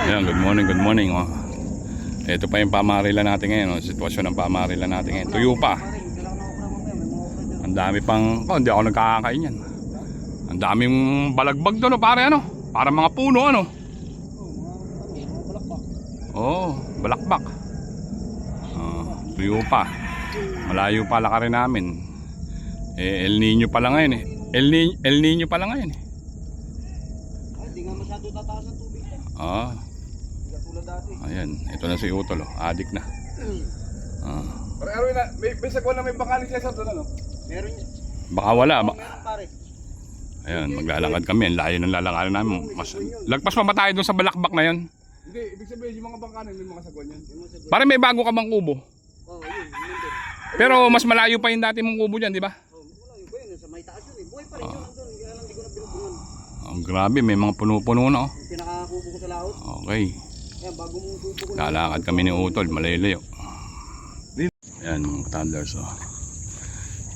Ayan, good morning, good morning. Oh. Ito pa yung pamarilan natin ngayon. Oh. Sitwasyon ng pamarilan natin ngayon. Tuyo pa. Ang dami pang... Oh, hindi ako nagkakakain yan. Ang daming balagbag doon, oh, pare ano? Para mga puno, ano? Oh, balakbak. Tuyo pa. Malayo pa lakarin namin. El Nino pa lang ngayon eh. El Nino pa lang ngayon eh. Hindi nga masyado tataas ang tubig. Ayan, ito na si Utol, oh. Adik na. Pare Arwin, may sagwan na may bakaling siya sa doon, ano? Meron yun. Baka wala. Meron pare. Ayan, maglalakad kami. Ang layo ng lalakarin namin. Lagpas pa ba tayo doon sa balakbak na yun? Hindi, ibig sabihin yung mga bangkanin, may mga sagwan yan. Pare may bago ka bang kubo? Oo, yun. Nandun. Pero mas malayo pa yung dati mong kubo dyan, di ba? Oo, wala yun. Yun, sa may taas yun eh. Buhay pa rin yun nandun. Kaya lang di ko na binubungan. Oh, grabe, may mga puno-puno na, oh. Yung pinakakubo ko sa laot. Okay. Ayan, bago mong kubo ko na. Lalakad kami ni Utol, malayo-layo. Ayan mga toddlers, oh.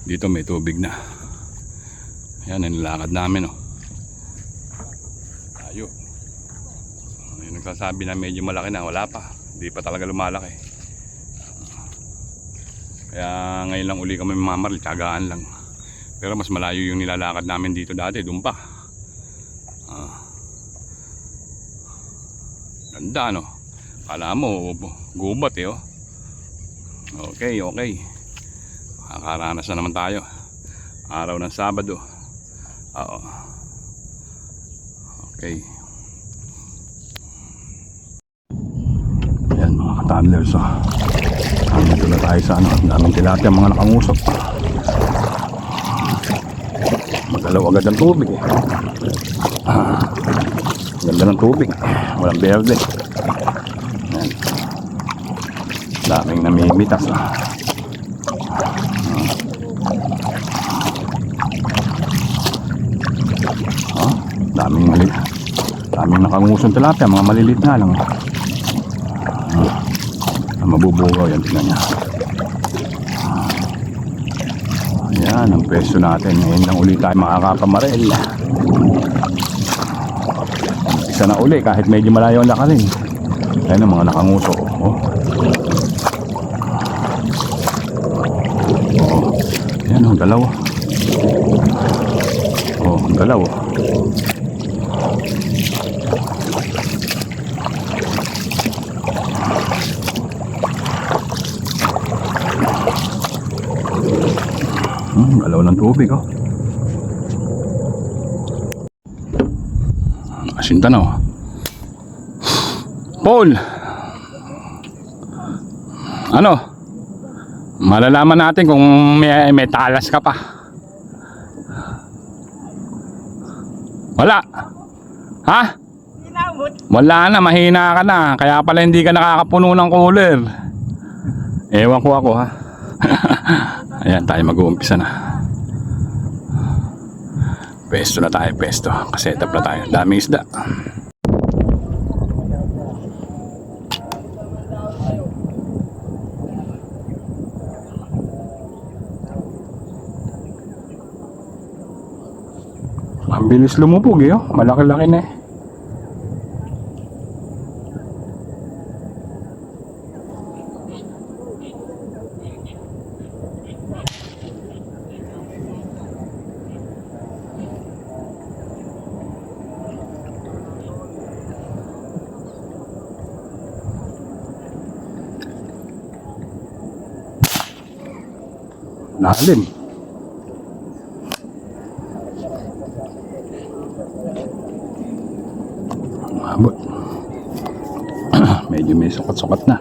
Dito may tubig na. Ayan, nilakad namin, oh. Tayo. Yung nagsasabi na medyo malaki na, wala pa. Hindi pa talaga lumalaki. Kaya ngayon lang uli kami mamaril, tiyagaan lang. Pero mas malayo yung nilalakad namin dito dati, doon pa. Ganda, no? Kala mo, gubat eh, oh. Okay, okay. Makakaranas na naman tayo. Araw ng Sabado. Oo. Okay. Ayan mga ka-toddlers, oh. Dito na tayo sa ano. Ang daming tilapia, mga nakangusok. Magalaw agad ng tubig eh. Ganda ng tubig. Walang berde. Ayan. Daming namimitas. Daming maliit. Daming nakangusong tilapia. Mga maliliit nga lang. Mabubugaw yan. Tingnan niya. Ayan ang presyo natin. Ngayon lang ulit tayo makakapamarel. Isa na uli kahit medyo malayo ang lakarin. Ayan ang mga nakanguso. Oh. Ayan ang dalawa. Oh, ang dalawa. Alaw ng tubig, oh. Asinta na, oh. Paul, ano? Malalaman natin kung may talas ka pa. Wala. Ha? Wala na, mahina ka na. Kaya pala hindi ka nakakapuno ng cooler. Ewan ko ako, ha. Ayan, tayo mag-uumpisa na. Pesto na tayo, pesto. Kasetap na tayo. Daming isda. Ang bilis lumubog eh, oh. Malaki-laki na eh. Lalim. Abot. Medyo may sukat-sukat na.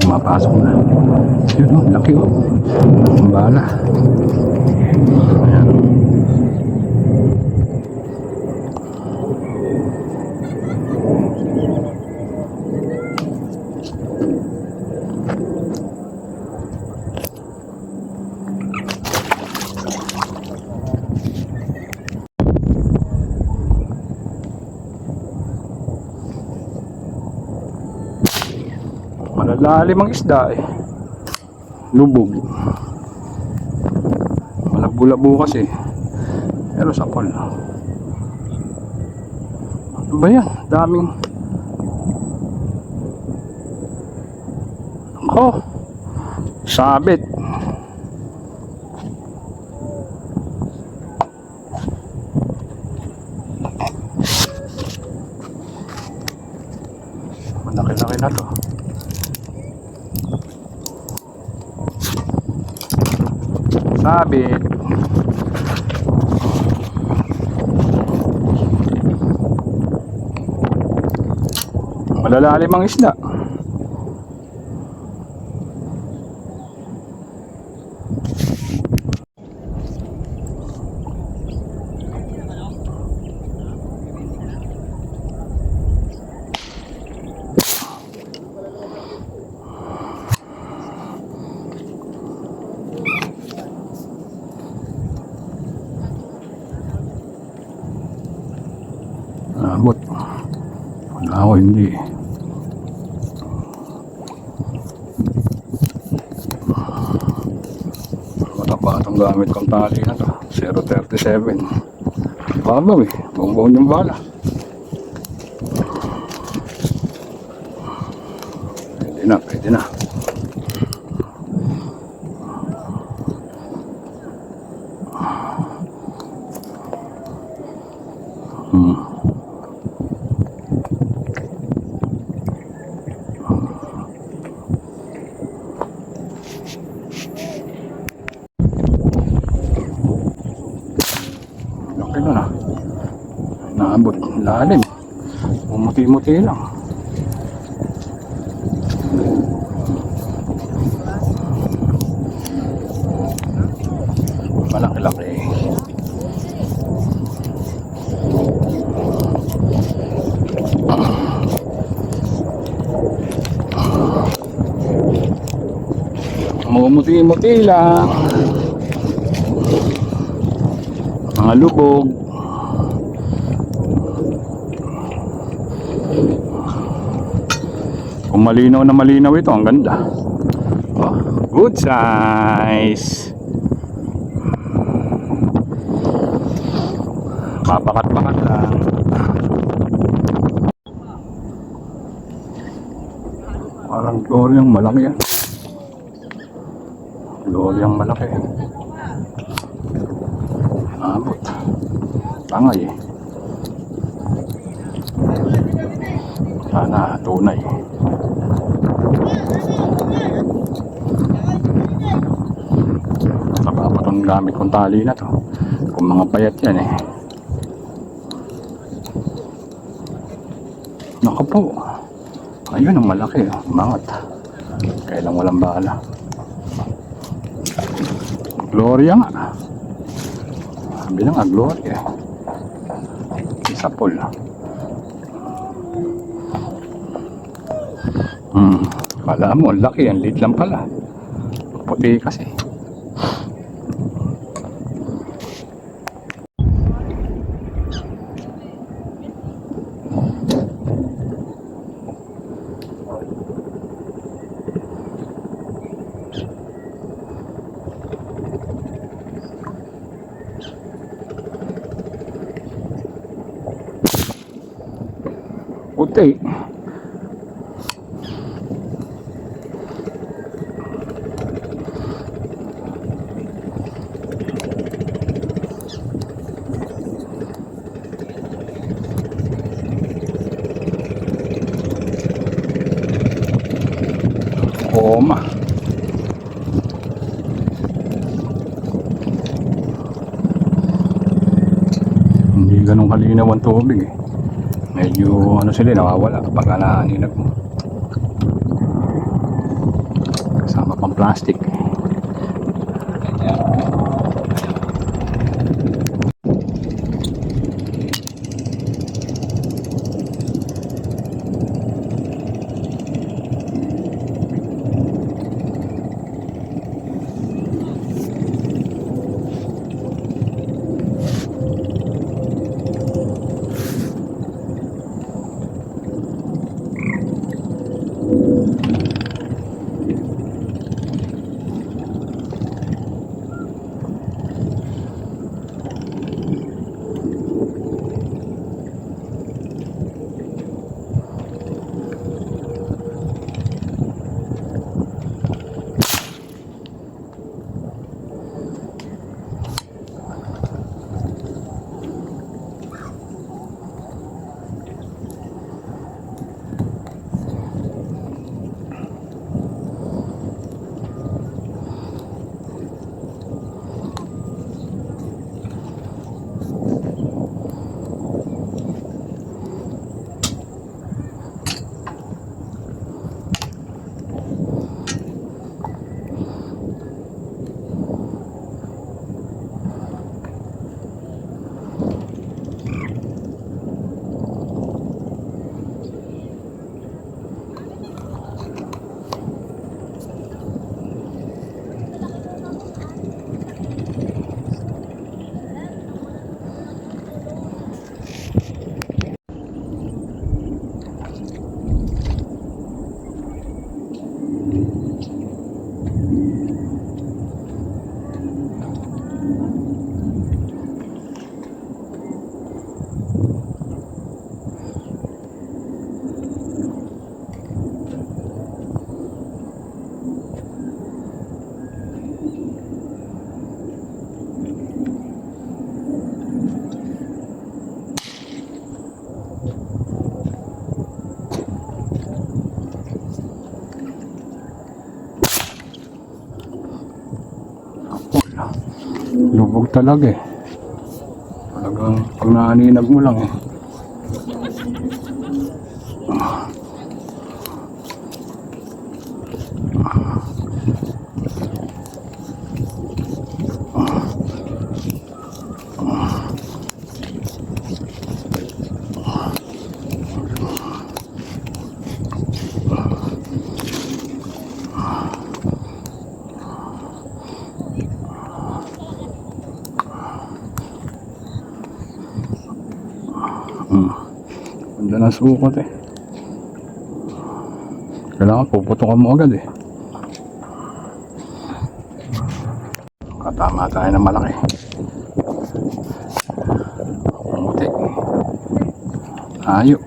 Pumapasok na. Yun, oh, laki, oh. Ang bala. Ayan. Lalim ang isda eh. Lubog. Malabo-labo kasi. Pero sapol. Ano ba yan? Daming. Oh, sabit. Malaki-laki na to. Sabit. Malalalim ang isda. Abot. Wala ako, hindi. Mataba itong gamit kong tali na to. 0.37. Babaw eh. Buong-buong yung bala. Pwede na, pwede na. Laki na na. Naabot. Lalim. Umuti-muti lang. Malaki-laki. Umuti-muti lang. Mga lubog. Kung malinaw na malinaw ito, ang ganda. Oh, good size. Kabakat-bakat lang. Parang gloryang malaki yan. Gloryang malaki. Abot. Tangay eh. Sana tunay. Nakapot ang gamit kong tali na to. Kung mga payat yan eh. Naku po. Ayun ang malaki. Mangat. Kailang walang bala. Gloria nga. Sabi na nga, Gloria. Isa pol. Kala mo, laki. Ang liit lang pala. Puti kasi. Puti. Koma. Hindi ganun kalinaw ang tubig eh. Medyo ano sila, nawawala kapag naaninag mo. Kasama pang plastic. lubog talaga eh. Talagang pag naaninag mo lang eh. Andiyan ang sukot eh. Kailangan puputukan mo agad eh. Katama tayo ng malaki. Puti. Ayo.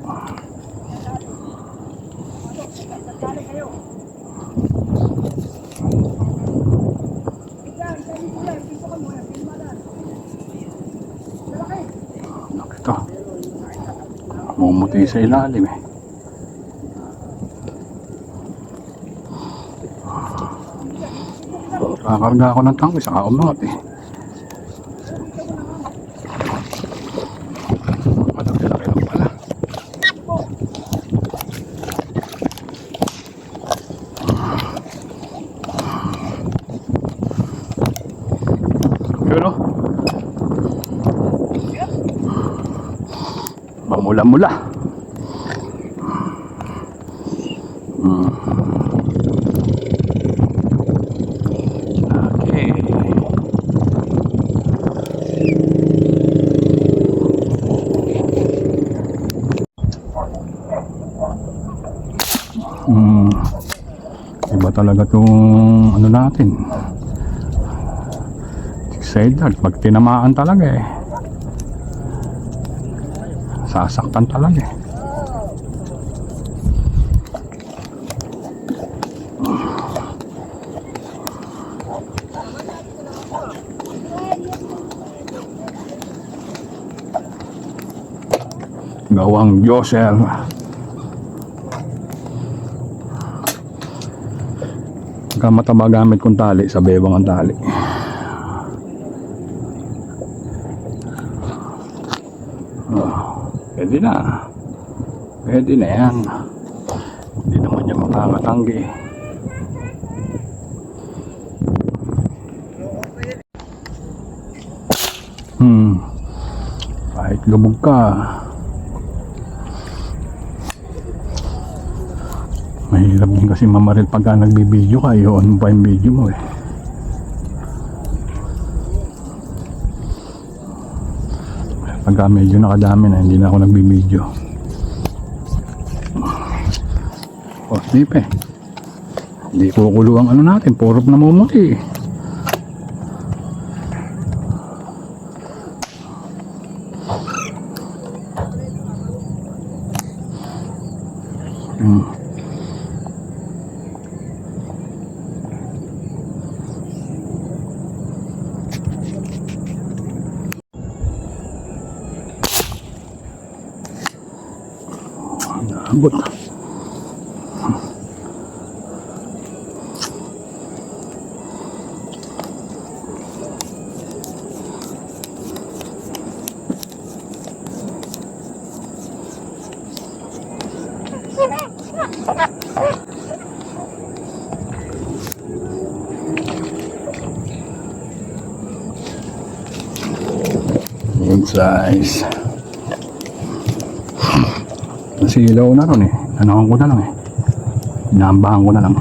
Ito. Mumuti sa ilalim eh. Kakarga ako ng tangke saka umangat eh. Malaki-laki lang pala. Yun o. Mamula-mula. Okay. Iba talaga tong ano natin. Side dart, pag tinamaan talaga eh. Sasaktan talaga eh. Gawang Yosel. Pagka mataba gamit kong tali, sa bebang ang tali. Pwede na. Pwede na yan. Hindi naman niya makakatanggi. Kahit lubog ka, mahirap din kasi mamaril pagka nagbibideo ka. Iyon pa yung video mo eh. Pagka medyo nakadami na, hindi na ako nagbibideo. Oh, snip eh. Hindi kukulo ang ano natin, purok na mumuti eh. Abot. Good size. Nasilaw na ron eh. Anahan ko na lang eh. Inaambahan ko na lang.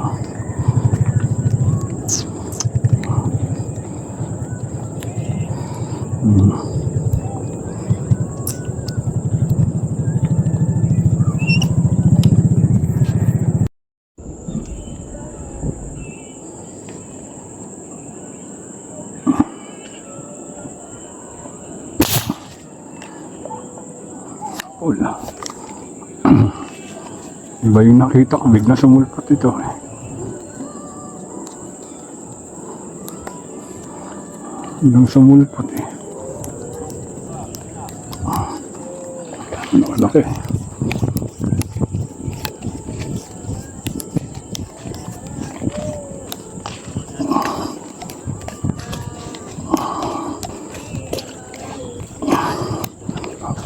Wala. Iba yung nakita ko, bigla sumulpot ito eh. Biglang sumulpot eh. Malaki.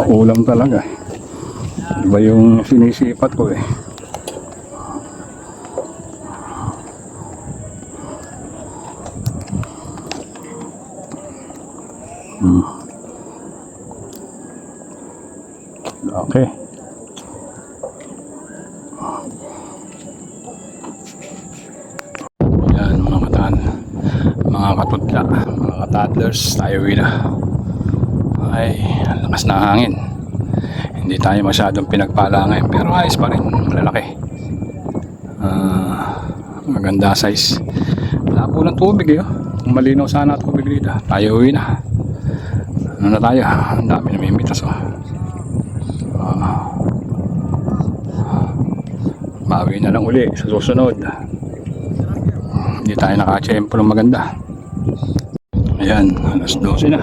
ulam talaga. Iba yung sinisipat ko eh. Okay. Yan mga mga katutla, mga katadlers, tayo na. Ay, ang lakas na hangin. Hindi tayo masyadong pinagpala ngayon, pero ayos pa rin, malalaki. Maganda size. Wala po ng tubig eh. Kung malinaw sana tubig dito, tayo uwi na. Ano na tayo? Ang dami namimitas oh. Bawi na lang uli sa susunod. Hindi tayo nakachempo ng maganda. Ayan, alas 12 na.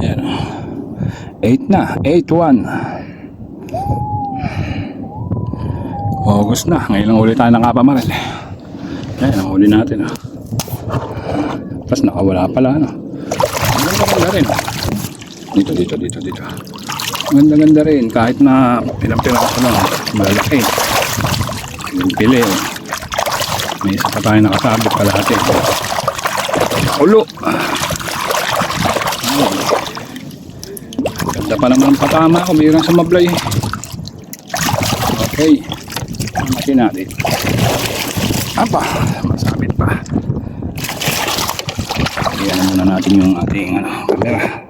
Ayan. 8 na, 8-1. August na, ngayon lang uli tayo nakapamaril. Ayan, ang uli natin. Tapos nakawala pala. Ang ganda rin. Dito. Ganda rin, kahit na pilang-pilang lang, malalaki. Pili. May isa pa tayo nakasabit palati. Ulo. Ganda pa naman ang patama ko, mayroon sa mablay. Okay. Masin natin. Aba, masabit pa. Iyan muna natin yung ating camera.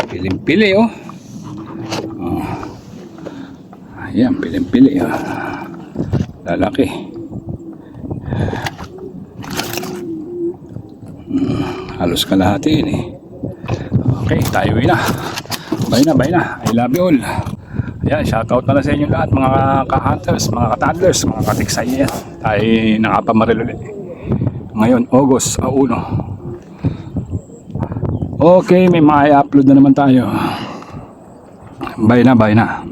Piling-pili oh. Ayan, piling-pili oh. Lalaki. Halos kalahati yun eh. Okay, tayo na. Bye na. I love you all. Ayan, shoutout na sa inyo lahat mga ka-hunters, mga ka-toddlers, mga katiksay yan. Tayo nakapamaril ulit. Ngayon, August 1. Okay, may ma-upload na naman tayo. Bye na.